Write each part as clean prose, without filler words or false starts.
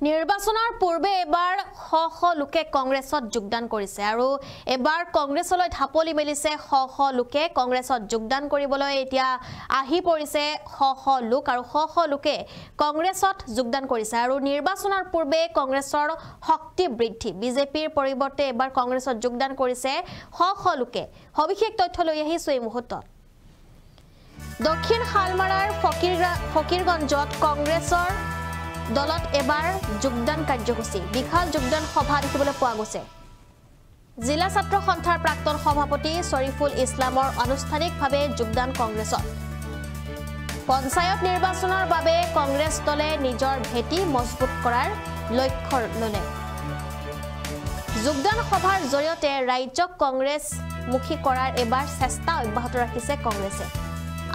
নিৰ্বাচনৰ পূৰ্বে এবাৰ শ শ লোকে কংগ্ৰেছত যোগদান কৰিছে আৰু এবাৰ কংগ্ৰেছলৈ ঢাপলি মেলিছে শ শ লোকে কংগ্ৰেছত যোগদান কৰিবলৈ এতিয়া আহি পৰিছে শ শ লোক আৰু শ শ লোকে কংগ্ৰেছত যোগদান কৰিছে আৰু নিৰ্বাচনৰ পূৰ্বে কংগ্ৰেছৰ শক্তি বৃদ্ধি বিজেপিৰ পৰিৱৰ্তে এবাৰ কংগ্ৰেছত যোগদান কৰিছে শ শ লোকে সবিশেষ তথ্য লৈ আহিছো এই মুহূৰ্তত দক্ষিণ শালমাৰাৰ ফকিৰগঞ্জত কংগ্ৰেছৰ দলত এবাৰ যোগদান কাৰ্যসূচী বিশাল যোগদান সভা দেখিবলৈ পোৱা গৈছে জিলা ছাত্ৰ সন্থাৰ প্ৰাক্তন সভাপতি শৰীফুল ইছলামৰ আনুষ্ঠানিকভাৱে যোগদান কংগ্ৰেছত পঞ্চায়ত নিৰ্বাচনৰ বাবে কংগ্ৰেছ দলে নিজৰ ভেটি মজবুত কৰাৰ লক্ষ্য ললে যোগদান সভাৰ জৰিয়তে ৰাজ্যক কংগ্ৰেছমুখী কৰাৰ এবাৰ চেষ্টা অব্যাহত ৰাখিছে কংগ্ৰেছে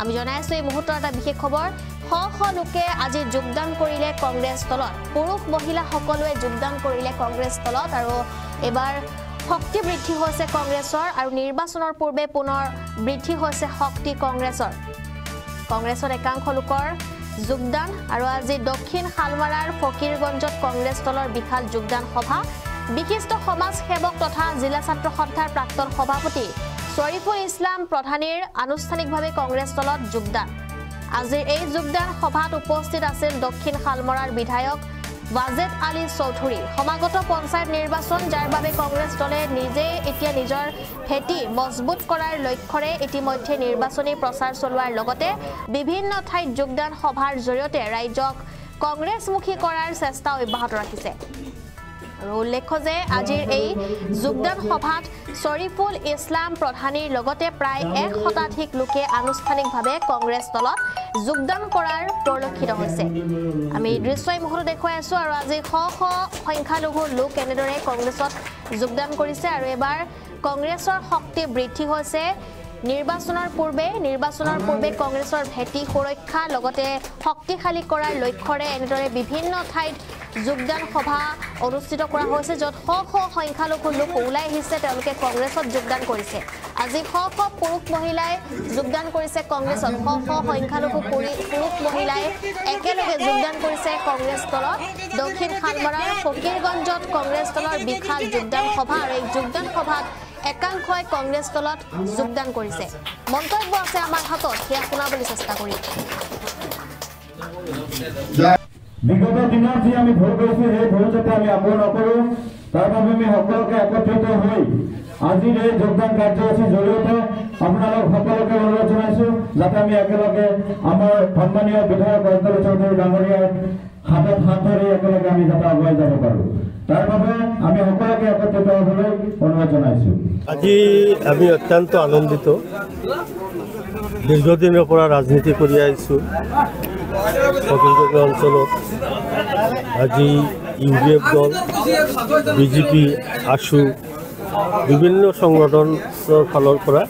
আমি জনাইছো এই মুহূৰ্তৰ এটা বিশেষ খবৰ শ শ লোকে আজি যোগদান কৰিলে কংগ্ৰেছ দলত পুৰুষ মহিলা সকলোৱে যোগদান কৰিলে কংগ্ৰেছ দলত আৰু এবাৰ শক্তি বৃদ্ধি হৈছে কংগ্ৰেছৰ আৰু নিৰ্বাচনৰ পূৰ্বে পুনৰ বৃদ্ধি হৈছে শক্তি কংগ্ৰেছৰ একাংশ লোকৰ যোগদান আৰু আজি দক্ষিণ শালমাৰাৰ ফকিৰগঞ্জত কংগ্ৰেছ দলৰ বিশাল যোগদান সভা বিশিষ্ট সমাজ সেৱক তথা জিলা ছাত্ৰ সন্থাৰ প্ৰাক্তন সভাপতি শৰীফুল ইছলাম প্ৰধানীৰ আনুষ্ঠানিকভাৱে কংগ্ৰেছ দলত যোগদান আজিৰ এই যোগদান সভাত উপস্থিত আছিল দক্ষিণ শালমৰাৰ বিধায়ক ৱাজেদ আলী চৌধুৰী সমাগত পঞ্চায়ত নিৰ্বাচন যাৰ বাবে কংগ্ৰেছ দলে নিজে এতিয়া নিজৰ ভেটি মজবুত কৰাৰ লক্ষ্যৰে ইতিমধ্যে নিৰ্বাচনী প্ৰচাৰ চলোৱাৰ লগতে বিভিন্ন ঠাইত যোগদান সভাৰ জৰিয়তে ৰাজ্যক কংগ্ৰেছমুখী কৰাৰ চেষ্টা অব্যাহত ৰাখিছে আৰু উল্লেখ্য যে আজিৰ এই যোগদান সভাত শৰীফুল ইছলাম প্ৰধানীৰ লগতে প্ৰায় ১ শতাধিক লোকে আনুষ্ঠানিকভাৱে কংগ্ৰেছ দলত যোগদান কৰাৰ পৰিলক্ষিত হৈছে আমি দৃশ্যই মুহূৰ্ত দেখুৱাই আছো আৰু আজি শ শ সংখ্যালঘু লোক এনেদৰে কংগ্ৰেছত যোগদান কৰিছে আৰু এবাৰ কংগ্ৰেছৰ শক্তি বৃদ্ধি হৈছে নিৰ্বাচনৰ পূৰ্বে কংগ্ৰেছৰ ভেটি সুৰক্ষা লগতে শক্তিশালী কৰাৰ লক্ষ্যৰে এনেদৰে বিভিন্ন ঠাইত যোগদান সভা অনুষ্ঠিত কৰা হৈছে য'ত শ শ সংখ্যালঘু লোক ওলাই আহিছে তেওঁলোকে কংগ্ৰেছত যোগদান কৰিছে আজি শ শ পুৰুষ মহিলাই যোগদান কৰিছে কংগ্ৰেছত শ শ সংখ্যালঘু পুৰুষ মহিলাই একেলগে যোগদান কৰিছে কংগ্ৰেছ দলত দক্ষিণ শালমৰাৰ ফকিৰগঞ্জত কংগ্ৰেছ দলৰ বিশাল যোগদান সভা আৰু এই যোগদান সভাত একাংশই কংগ্ৰেছ দলত যোগদান কৰিছে মন্তব্য আছে আমাৰ হাতত সেয়া শুনাবলৈ চেষ্টা কৰিম বিগত দিনত যি আমি ভোট কৰিছো সেই ভোট যাতে আমি আকৌ নকৰো তাৰ বাবে আমি সকলোকে একত্ৰিত হৈ আজিৰ এই যোগদান কাৰ্যসূচীৰ জৰিয়তে আপোনালোক সকলোকে অনুৰোধ জনাইছো যাতে আমি একেলগে আমাৰ সন্মানীয় বিধায়ক ৱাজেদ চৌধুৰী ডাঙৰীয়াৰ হাতত হাত ধৰি একেলগে আমি যাতে আগুৱাই যাব পাৰো তাৰ বাবে আমি সকলোকে একত্ৰিত হ'বলৈ অনুৰোধ জনাইছো আজি আমি অত্যন্ত আনন্দিত দীৰ্ঘদিনৰ পৰা ৰাজনীতি কৰি আহিছোঁ ফকিৰগঞ্জ অঞ্চলত আজি ইউডিএফ দল বিজেপি আশু বিভিন্ন সংগঠনৰ ফালৰ পৰা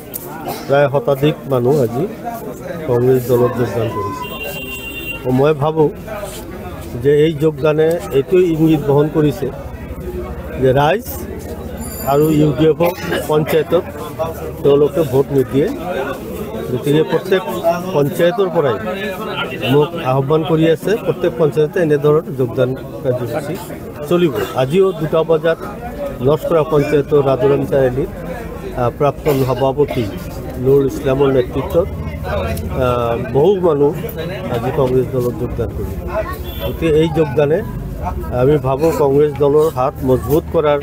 প্ৰায় শতাধিক মানুহ আজি কংগ্ৰেছ দলত যোগদান কৰিছে মই ভাবোঁ যে এই যোগদানে এইটোৱে ইংগিত বহন কৰিছে যে ৰাইজ আৰু ইউডিএফক পঞ্চায়তত তেওঁলোকে ভোট নিদিয়ে গতিকে প্ৰত্যেক পঞ্চায়তৰ পৰাই মোক আহ্বান কৰি আছে প্ৰত্যেক পঞ্চায়তে এনেধৰণৰ যোগদান কাৰ্যসূচী চলিব আজিও 2টা বজাত লস্কৰা পঞ্চায়তৰ ৰাজুৰাম চাৰিআলিত প্ৰাক্তন সভাপতি নুৰুল ইছলামৰ নেতৃত্বত বহু মানুহ আজি কংগ্ৰেছ দলত যোগদান কৰিব গতিকে এই যোগদানে আমি ভাবোঁ কংগ্ৰেছ দলৰ হাত মজবুত কৰাৰ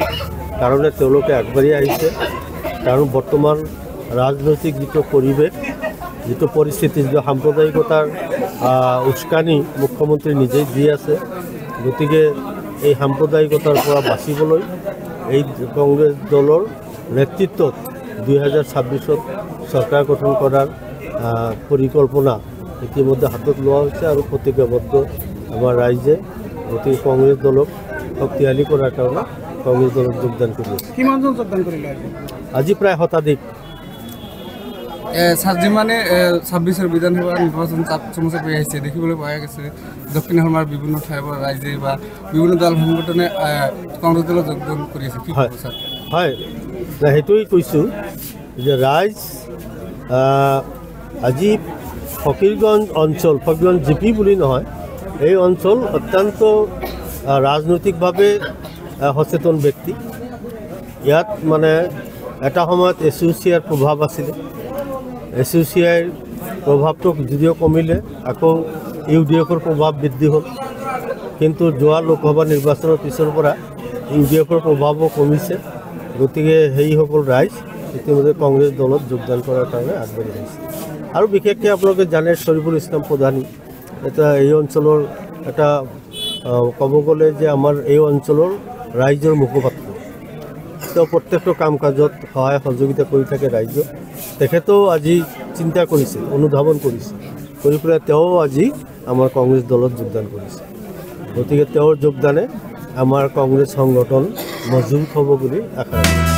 কাৰণে তেওঁলোকে আগবাঢ়ি আহিছে কাৰণ বৰ্তমান ৰাজনৈতিক যিটো পৰিৱেশ যিটো পৰিস্থিতি যিটো সাম্প্ৰদায়িকতাৰ উস্কানি মুখ্যমন্ত্ৰী নিজেই দি আছে গতিকে এই সাম্প্ৰদায়িকতাৰ পৰা বাচিবলৈ এই কংগ্ৰেছ দলৰ নেতৃত্বত 2026ত চৰকাৰ গঠন কৰাৰ পৰিকল্পনা ইতিমধ্যে হাতত লোৱা হৈছে আৰু প্ৰতিজ্ঞাবদ্ধ আমাৰ ৰাইজে গতিকে কংগ্ৰেছ দলক শক্তিশালী কৰাৰ কাৰণে কংগ্ৰেছ দলত যোগদান কৰি আছে কিমানজন যোগদান কৰিলে আজি প্ৰায় শতাধিক যিমানে 26ৰ বিধানসভা নিৰ্বাচন চাপ চমুচা কৰি আহিছে দেখিবলৈ পোৱা গৈছে দক্ষিণ শালমাৰাৰ বিভিন্ন ঠাইৰ পৰা ৰাইজে বা বিভিন্ন দল সংগঠনে কংগ্ৰেছ দলত যোগদান কৰি আছে কি হয় সেইটোৱেই কৈছোঁ যে ৰাইজ আজি ফকিৰগঞ্জ অঞ্চল ফকিৰগঞ্জ জিপি বুলি নহয় এই অঞ্চল অত্যন্ত ৰাজনৈতিকভাৱে সচেতন ব্যক্তি। ইয়াত মানে এটা সময়ত এছ'চিয়েৰ প্ৰভাৱ আছিলে, এছ'চিয়েৰ প্ৰভাৱটো যদিও কমিলে আকৌ UDFৰ প্ৰভাৱ বৃদ্ধি হ'ল, কিন্তু যোৱা লোকসভা নিৰ্বাচনৰ পিছৰ পৰা UDFৰ প্ৰভাৱো কমিছে। গতিকে সেইসকল ৰাইজ ইতিমধ্যে কংগ্ৰেছ দলত যোগদান কৰাৰ কাৰণে আগবাঢ়ি আহিছে। আৰু বিশেষকৈ আপোনালোকে জানে শ্বৰিফুল ইছলাম প্ৰধানী এটা এই অঞ্চলৰ এটা ক'ব গ'লে যে আমাৰ এই অঞ্চলৰ ৰাইজৰ মুখপাত্ৰ। তেওঁ প্ৰত্যেকটো কাম কাজত সহায় সহযোগিতা কৰি থাকে ৰাইজক। তেখেতেও আজি চিন্তা কৰিছে, অনুধাৱন কৰিছে, কৰি পেলাই তেওঁ আজি আমাৰ কংগ্ৰেছ দলত যোগদান কৰিছে। গতিকে তেওঁৰ যোগদানে আমাৰ কংগ্ৰেছ সংগঠন মজবুত হ'ব বুলি আশা ৰাখিছোঁ।